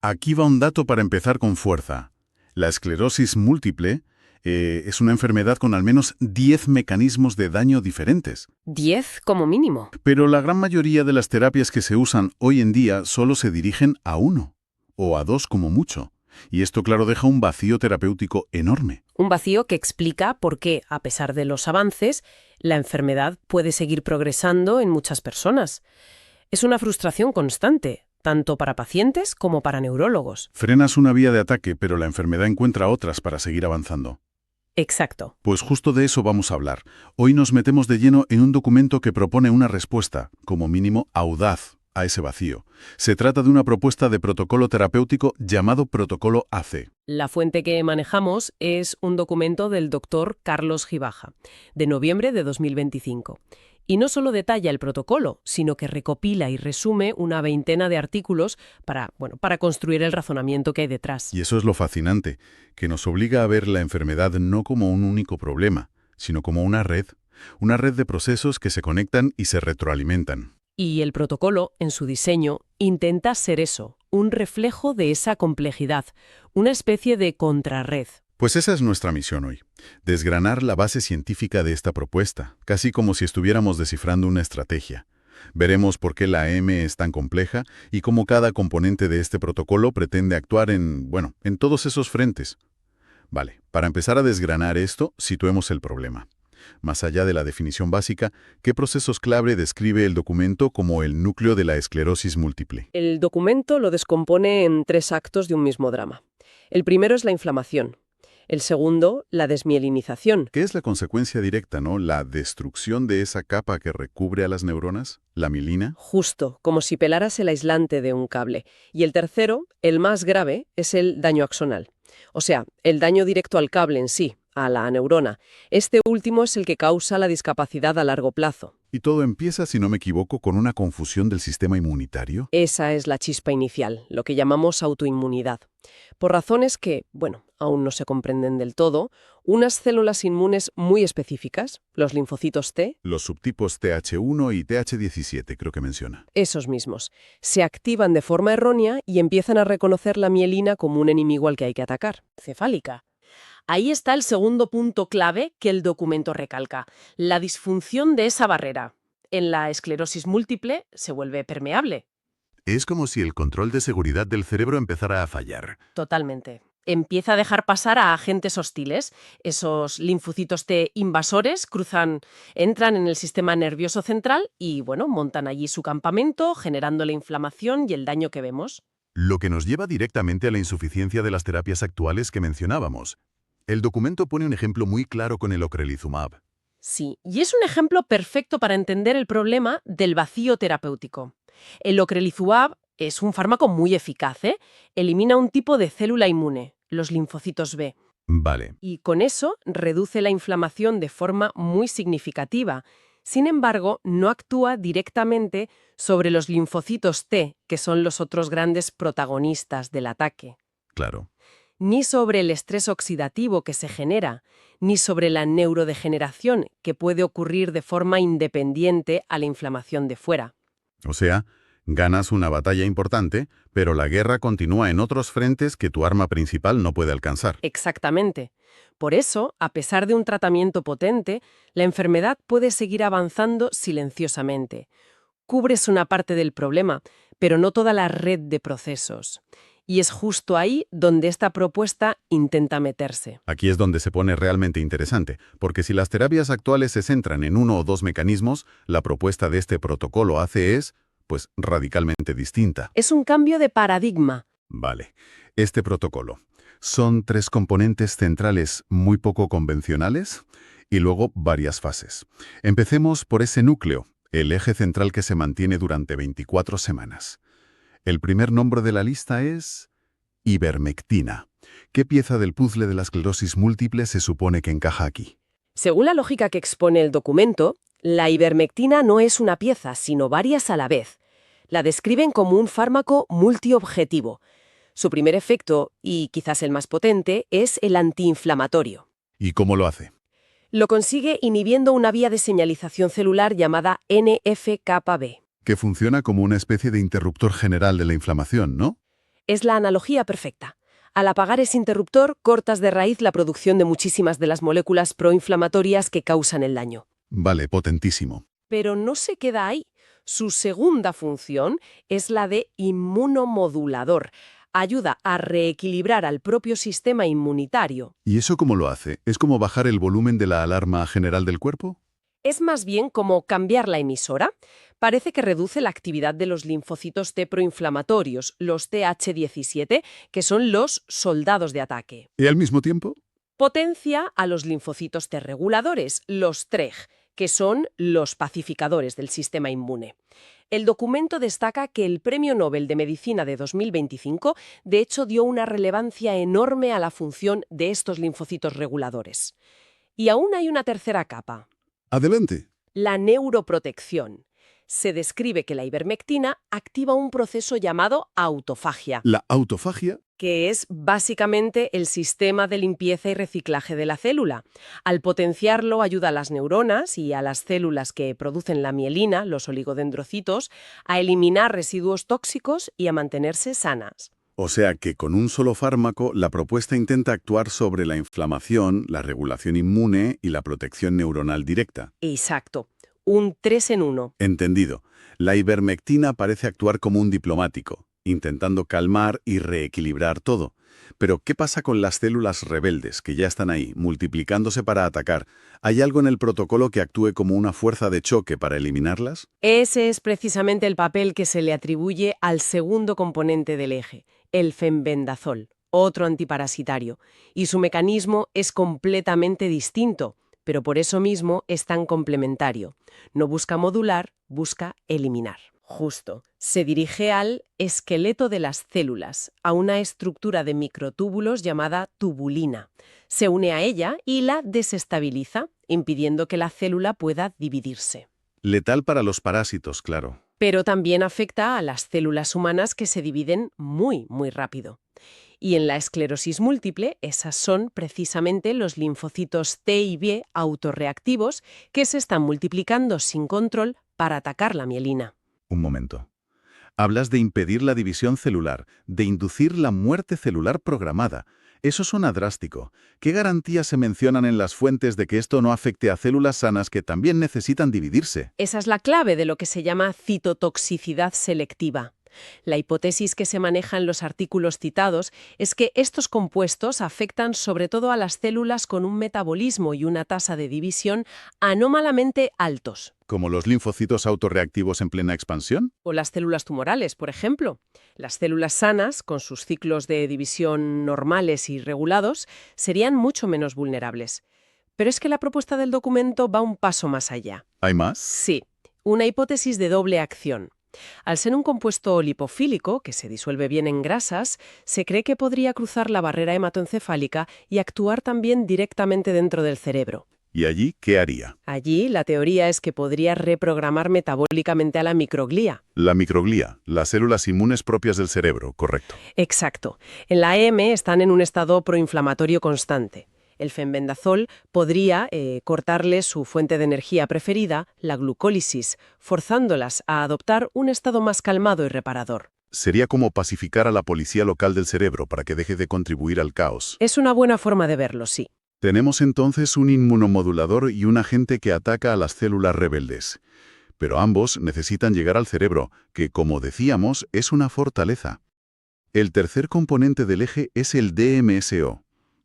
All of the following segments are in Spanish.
Aquí va un dato para empezar con fuerza. La esclerosis múltiple es una enfermedad con al menos 10 mecanismos de daño diferentes. 10 como mínimo. Pero la gran mayoría de las terapias que se usan hoy en día solo se dirigen a uno, o a dos como mucho. Y esto, claro, deja un vacío terapéutico enorme. Un vacío que explica por qué, a pesar de los avances, la enfermedad puede seguir progresando en muchas personas. Es una frustración constante, tanto para pacientes como para neurólogos. Frenas una vía de ataque, pero la enfermedad encuentra otras para seguir avanzando. Exacto. Pues justo de eso vamos a hablar. Hoy nos metemos de lleno en un documento que propone una respuesta, como mínimo audaz, a ese vacío. Se trata de una propuesta de protocolo terapéutico llamado Protocolo AC. La fuente que manejamos es un documento del doctor Carlos Gibaja, de noviembre de 2025. Y no solo detalla el protocolo, sino que recopila y resume una veintena de artículos para construir el razonamiento que hay detrás. Y eso es lo fascinante, que nos obliga a ver la enfermedad no como un único problema, sino como una red de procesos que se conectan y se retroalimentan. Y el protocolo, en su diseño, intenta ser eso, un reflejo de esa complejidad, una especie de contrarred. Pues esa es nuestra misión hoy, desgranar la base científica de esta propuesta, casi como si estuviéramos descifrando una estrategia. Veremos por qué la AM es tan compleja y cómo cada componente de este protocolo pretende actuar en todos esos frentes. Vale, para empezar a desgranar esto, situemos el problema. Más allá de la definición básica, ¿qué procesos clave describe el documento como el núcleo de la esclerosis múltiple? El documento lo descompone en 3 actos de un mismo drama. El primero es la inflamación. El segundo, la desmielinización. ¿Qué es la consecuencia directa, no? La destrucción de esa capa que recubre a las neuronas, la mielina. Justo, como si pelaras el aislante de un cable. Y el tercero, el más grave, es el daño axonal. O sea, el daño directo al cable en sí, a la neurona. Este último es el que causa la discapacidad a largo plazo. Y todo empieza, si no me equivoco, con una confusión del sistema inmunitario. Esa es la chispa inicial, lo que llamamos autoinmunidad. Por razones que, aún no se comprenden del todo, unas células inmunes muy específicas, los linfocitos T, Los subtipos TH1 y TH17 creo que menciona. esos mismos, se activan de forma errónea y empiezan a reconocer la mielina como un enemigo al que hay que atacar. Cefálica. Ahí está el segundo punto clave que el documento recalca, la disfunción de esa barrera. En la esclerosis múltiple se vuelve permeable. Es como si el control de seguridad del cerebro empezara a fallar. Totalmente. Empieza a dejar pasar a agentes hostiles. Esos linfocitos T invasores entran en el sistema nervioso central y, montan allí su campamento, generando la inflamación y el daño que vemos. Lo que nos lleva directamente a la insuficiencia de las terapias actuales que mencionábamos. El documento pone un ejemplo muy claro con el ocrelizumab. Sí, y es un ejemplo perfecto para entender el problema del vacío terapéutico. El ocrelizumab es un fármaco muy eficaz, ¿eh? Elimina un tipo de célula inmune, los linfocitos B. Vale. Y con eso reduce la inflamación de forma muy significativa. Sin embargo, no actúa directamente sobre los linfocitos T, que son los otros grandes protagonistas del ataque. Claro. Ni sobre el estrés oxidativo que se genera, ni sobre la neurodegeneración que puede ocurrir de forma independiente a la inflamación de fuera. O sea, ganas una batalla importante, pero la guerra continúa en otros frentes que tu arma principal no puede alcanzar. Exactamente. Por eso, a pesar de un tratamiento potente, la enfermedad puede seguir avanzando silenciosamente. Cubres una parte del problema, pero no toda la red de procesos. Y es justo ahí donde esta propuesta intenta meterse. Aquí es donde se pone realmente interesante, porque si las terapias actuales se centran en uno o dos mecanismos, la propuesta de este protocolo AC es, radicalmente distinta. Es un cambio de paradigma. Vale. Este protocolo. Son 3 componentes centrales muy poco convencionales y luego varias fases. Empecemos por ese núcleo, el eje central que se mantiene durante 24 semanas. El primer nombre de la lista es ivermectina. ¿Qué pieza del puzzle de la esclerosis múltiple se supone que encaja aquí? Según la lógica que expone el documento, la ivermectina no es una pieza, sino varias a la vez. La describen como un fármaco multiobjetivo. Su primer efecto, y quizás el más potente, es el antiinflamatorio. ¿Y cómo lo hace? Lo consigue inhibiendo una vía de señalización celular llamada NF-κB. Que funciona como una especie de interruptor general de la inflamación, ¿no? Es la analogía perfecta. Al apagar ese interruptor, cortas de raíz la producción de muchísimas de las moléculas proinflamatorias que causan el daño. Vale, potentísimo. Pero no se queda ahí. Su segunda función es la de inmunomodulador. Ayuda a reequilibrar al propio sistema inmunitario. ¿Y eso cómo lo hace? ¿Es como bajar el volumen de la alarma general del cuerpo? Es más bien como cambiar la emisora. Parece que reduce la actividad de los linfocitos T proinflamatorios, los TH17, que son los soldados de ataque. ¿Y al mismo tiempo? Potencia a los linfocitos T reguladores, los TREG, que son los pacificadores del sistema inmune. El documento destaca que el Premio Nobel de Medicina de 2025, de hecho, dio una relevancia enorme a la función de estos linfocitos reguladores. Y aún hay una tercera capa. Adelante. La neuroprotección. Se describe que la ivermectina activa un proceso llamado autofagia, ¿La autofagia? que es básicamente el sistema de limpieza y reciclaje de la célula. Al potenciarlo ayuda a las neuronas y a las células que producen la mielina, los oligodendrocitos, a eliminar residuos tóxicos y a mantenerse sanas. O sea que con un solo fármaco la propuesta intenta actuar sobre la inflamación, la regulación inmune y la protección neuronal directa. Exacto. Un 3 en 1. Entendido. La ivermectina parece actuar como un diplomático, intentando calmar y reequilibrar todo. Pero, ¿qué pasa con las células rebeldes, que ya están ahí, multiplicándose para atacar? ¿Hay algo en el protocolo que actúe como una fuerza de choque para eliminarlas? Ese es precisamente el papel que se le atribuye al segundo componente del eje, el fenbendazol, otro antiparasitario, y su mecanismo es completamente distinto, pero por eso mismo es tan complementario. No busca modular, busca eliminar. Justo. Se dirige al esqueleto de las células, a una estructura de microtúbulos llamada tubulina. Se une a ella y la desestabiliza, impidiendo que la célula pueda dividirse. Letal para los parásitos, claro. Pero también afecta a las células humanas que se dividen muy, muy rápido. Y en la esclerosis múltiple, esas son precisamente los linfocitos T y B autorreactivos que se están multiplicando sin control para atacar la mielina. Un momento. Hablas de impedir la división celular, de inducir la muerte celular programada. Eso suena drástico. ¿Qué garantías se mencionan en las fuentes de que esto no afecte a células sanas que también necesitan dividirse? Esa es la clave de lo que se llama citotoxicidad selectiva. La hipótesis que se maneja en los artículos citados es que estos compuestos afectan sobre todo a las células con un metabolismo y una tasa de división anómalamente altos. ¿Como los linfocitos autorreactivos en plena expansión? O las células tumorales, por ejemplo. Las células sanas, con sus ciclos de división normales y regulados, serían mucho menos vulnerables. Pero es que la propuesta del documento va un paso más allá. ¿Hay más? Sí, una hipótesis de doble acción. Al ser un compuesto lipofílico, que se disuelve bien en grasas, se cree que podría cruzar la barrera hematoencefálica y actuar también directamente dentro del cerebro. ¿Y allí qué haría? Allí, la teoría es que podría reprogramar metabólicamente a la microglía. La microglía, las células inmunes propias del cerebro, correcto. Exacto. En la EM están en un estado proinflamatorio constante. El fenbendazol podría cortarle su fuente de energía preferida, la glucólisis, forzándolas a adoptar un estado más calmado y reparador. Sería como pacificar a la policía local del cerebro para que deje de contribuir al caos. Es una buena forma de verlo, sí. Tenemos entonces un inmunomodulador y un agente que ataca a las células rebeldes. Pero ambos necesitan llegar al cerebro, que, como decíamos, es una fortaleza. El tercer componente del eje es el DMSO.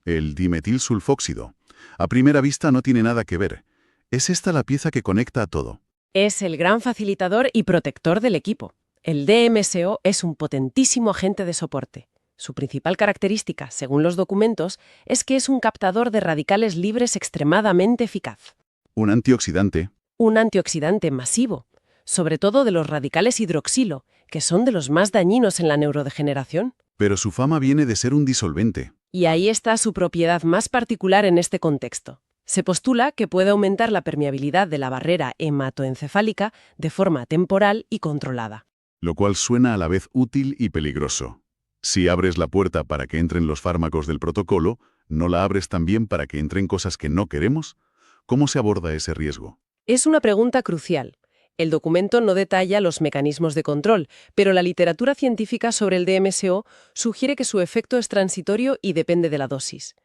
El dimetilsulfóxido. A primera vista no tiene nada que ver. Es esta la pieza que conecta a todo. Es el gran facilitador y protector del equipo. El DMSO es un potentísimo agente de soporte. Su principal característica, según los documentos, es que es un captador de radicales libres extremadamente eficaz. Un antioxidante. Un antioxidante masivo, sobre todo de los radicales hidroxilo, que son de los más dañinos en la neurodegeneración. Pero su fama viene de ser un disolvente. Y ahí está su propiedad más particular en este contexto. Se postula que puede aumentar la permeabilidad de la barrera hematoencefálica de forma temporal y controlada. Lo cual suena a la vez útil y peligroso. Si abres la puerta para que entren los fármacos del protocolo, ¿no la abres también para que entren cosas que no queremos? ¿Cómo se aborda ese riesgo? Es una pregunta crucial. El documento no detalla los mecanismos de control, pero la literatura científica sobre el DMSO sugiere que su efecto es transitorio y depende de la dosis.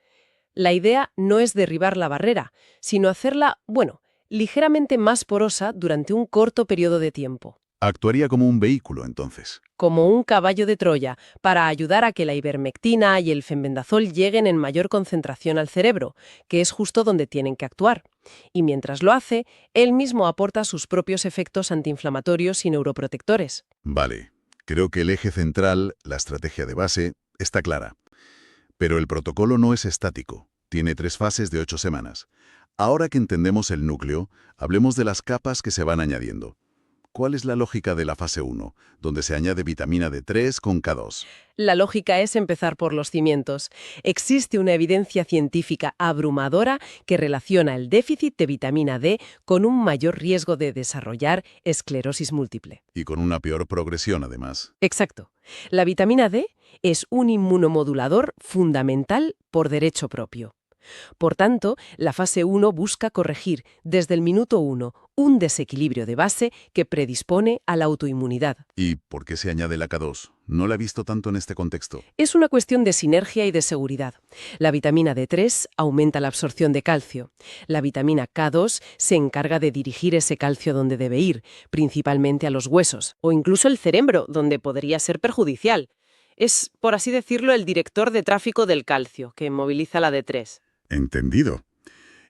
La idea no es derribar la barrera, sino hacerla, ligeramente más porosa durante un corto periodo de tiempo. Actuaría como un vehículo, entonces. Como un caballo de Troya, para ayudar a que la ivermectina y el fenbendazol lleguen en mayor concentración al cerebro, que es justo donde tienen que actuar. Y mientras lo hace, él mismo aporta sus propios efectos antiinflamatorios y neuroprotectores. Vale, creo que el eje central, la estrategia de base, está clara. Pero el protocolo no es estático. Tiene 3 fases de 8 semanas. Ahora que entendemos el núcleo, hablemos de las capas que se van añadiendo. ¿Cuál es la lógica de la fase 1, donde se añade vitamina D3 con K2? La lógica es empezar por los cimientos. Existe una evidencia científica abrumadora que relaciona el déficit de vitamina D con un mayor riesgo de desarrollar esclerosis múltiple. Y con una peor progresión, además. Exacto. La vitamina D es un inmunomodulador fundamental por derecho propio. Por tanto, la fase 1 busca corregir desde el minuto 1 un desequilibrio de base que predispone a la autoinmunidad. ¿Y por qué se añade la K2? No la he visto tanto en este contexto. Es una cuestión de sinergia y de seguridad. La vitamina D3 aumenta la absorción de calcio. La vitamina K2 se encarga de dirigir ese calcio donde debe ir, principalmente a los huesos, o incluso el cerebro, donde podría ser perjudicial. Es, por así decirlo, el director de tráfico del calcio, que moviliza la D3. Entendido.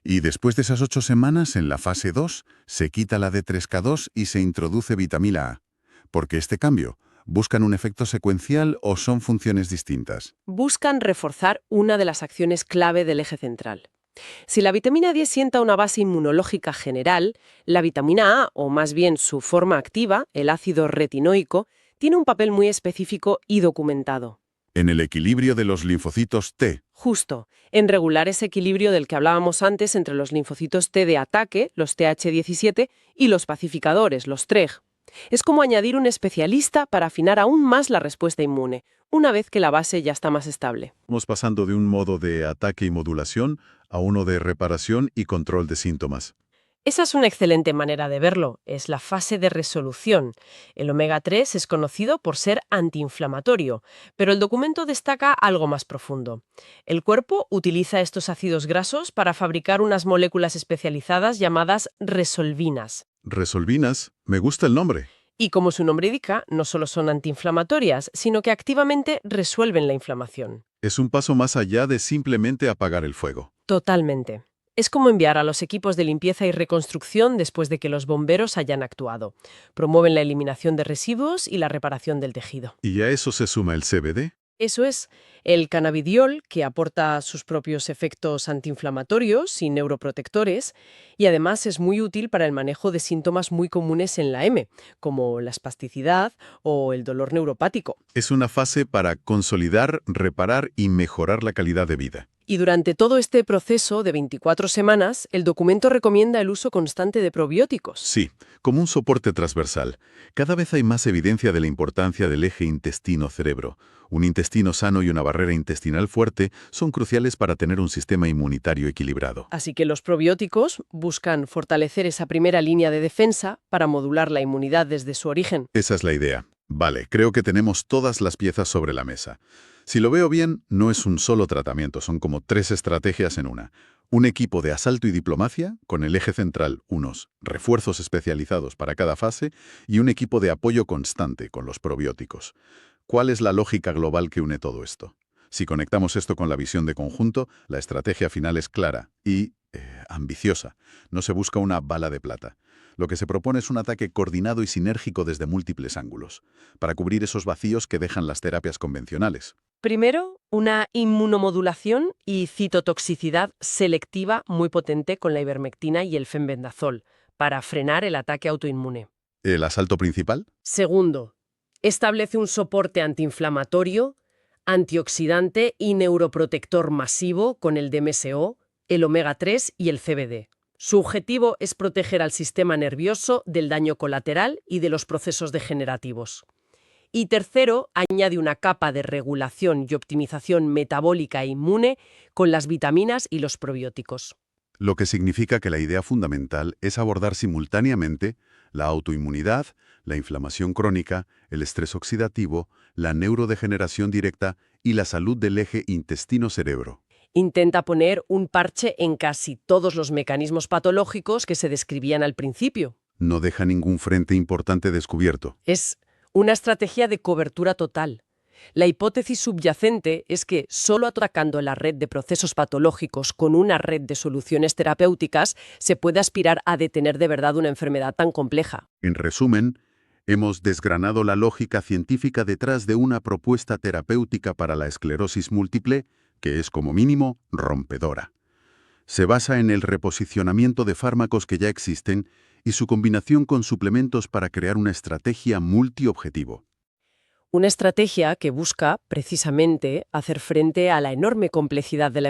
Y después de esas 8 semanas, en la fase 2, se quita la D3K2 y se introduce vitamina A. ¿Por qué este cambio? ¿Buscan un efecto secuencial o son funciones distintas? Buscan reforzar una de las acciones clave del eje central. Si la vitamina D sienta una base inmunológica general, la vitamina A, o más bien su forma activa, el ácido retinoico, tiene un papel muy específico y documentado. En el equilibrio de los linfocitos T. Justo, en regular ese equilibrio del que hablábamos antes entre los linfocitos T de ataque, los TH17, y los pacificadores, los TREG. Es como añadir un especialista para afinar aún más la respuesta inmune, una vez que la base ya está más estable. Vamos pasando de un modo de ataque y modulación a uno de reparación y control de síntomas. Esa es una excelente manera de verlo, es la fase de resolución. El omega 3 es conocido por ser antiinflamatorio, pero el documento destaca algo más profundo. El cuerpo utiliza estos ácidos grasos para fabricar unas moléculas especializadas llamadas resolvinas. Resolvinas, me gusta el nombre. Y como su nombre indica, no solo son antiinflamatorias, sino que activamente resuelven la inflamación. Es un paso más allá de simplemente apagar el fuego. Totalmente. Es como enviar a los equipos de limpieza y reconstrucción después de que los bomberos hayan actuado. Promueven la eliminación de residuos y la reparación del tejido. ¿Y a eso se suma el CBD? Eso es, el cannabidiol, que aporta sus propios efectos antiinflamatorios y neuroprotectores, y además es muy útil para el manejo de síntomas muy comunes en la M, como la espasticidad o el dolor neuropático. Es una fase para consolidar, reparar y mejorar la calidad de vida. Y durante todo este proceso de 24 semanas, el documento recomienda el uso constante de probióticos. Sí, como un soporte transversal. Cada vez hay más evidencia de la importancia del eje intestino-cerebro. Un intestino sano y una barrera intestinal fuerte son cruciales para tener un sistema inmunitario equilibrado. Así que los probióticos buscan fortalecer esa primera línea de defensa para modular la inmunidad desde su origen. Esa es la idea. Vale, creo que tenemos todas las piezas sobre la mesa. Si lo veo bien, no es un solo tratamiento, son como 3 estrategias en una. Un equipo de asalto y diplomacia, con el eje central unos refuerzos especializados para cada fase, y un equipo de apoyo constante con los probióticos. ¿Cuál es la lógica global que une todo esto? Si conectamos esto con la visión de conjunto, la estrategia final es clara y ambiciosa. No se busca una bala de plata. Lo que se propone es un ataque coordinado y sinérgico desde múltiples ángulos, para cubrir esos vacíos que dejan las terapias convencionales. Primero, una inmunomodulación y citotoxicidad selectiva muy potente con la ivermectina y el fenbendazol, para frenar el ataque autoinmune. ¿El asalto principal? Segundo, establece un soporte antiinflamatorio, antioxidante y neuroprotector masivo con el DMSO, el omega 3 y el CBD. Su objetivo es proteger al sistema nervioso del daño colateral y de los procesos degenerativos. Y tercero, añade una capa de regulación y optimización metabólica e inmune con las vitaminas y los probióticos. Lo que significa que la idea fundamental es abordar simultáneamente la autoinmunidad, la inflamación crónica, el estrés oxidativo, la neurodegeneración directa y la salud del eje intestino-cerebro. Intenta poner un parche en casi todos los mecanismos patológicos que se describían al principio. No deja ningún frente importante descubierto. Es una estrategia de cobertura total. La hipótesis subyacente es que solo atacando la red de procesos patológicos con una red de soluciones terapéuticas se puede aspirar a detener de verdad una enfermedad tan compleja. En resumen, hemos desgranado la lógica científica detrás de una propuesta terapéutica para la esclerosis múltiple que es, como mínimo, rompedora. Se basa en el reposicionamiento de fármacos que ya existen y su combinación con suplementos para crear una estrategia multiobjetivo. Una estrategia que busca, precisamente, hacer frente a la enorme complejidad de la